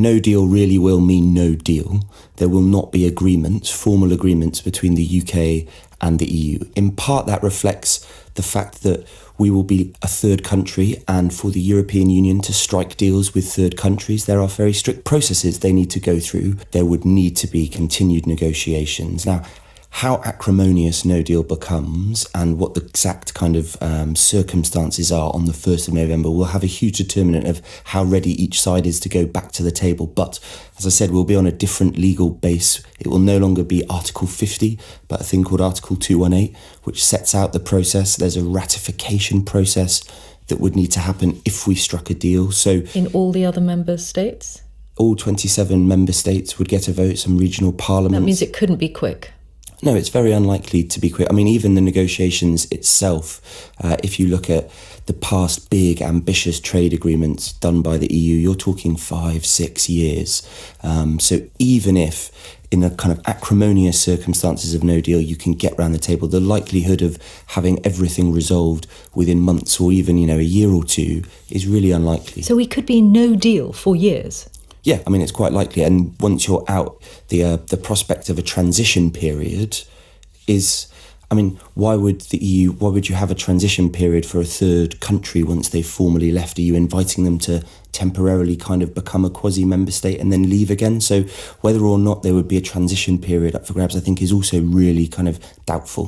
no deal really will mean no deal. There will not be agreements, formal agreements between the UK and the EU. In part, that reflects the fact that we will be a third country, and for the European Union to strike deals with third countries, there are very strict processes they need to go through. There would need to be continued negotiations. Now, how acrimonious no deal becomes and what the exact kind of circumstances are on the 1st of November will have a huge determinant of how ready each side is to go back to the table. But as I said, we'll be on a different legal base. It will no longer be Article 50, but a thing called Article 218, which sets out the process. There's a ratification process that would need to happen if we struck a deal. So in all the other member states? All 27 member states would get a vote, some regional parliaments. That means it couldn't be quick. No, it's very unlikely to be quick. I mean, even the negotiations itself, if you look at the past big, ambitious trade agreements done by the EU, you're talking 5-6 years. So even if in the kind of acrimonious circumstances of no deal, you can get round the table, the likelihood of having everything resolved within months or even, a year or two is really unlikely. So we could be no deal for years? Yeah, I mean, it's quite likely. And once you're out, the prospect of a transition period is, why would you have a transition period for a third country once they've formally left? Are you inviting them to temporarily kind of become a quasi-member state and then leave again? So whether or not there would be a transition period up for grabs, I think is also really kind of doubtful.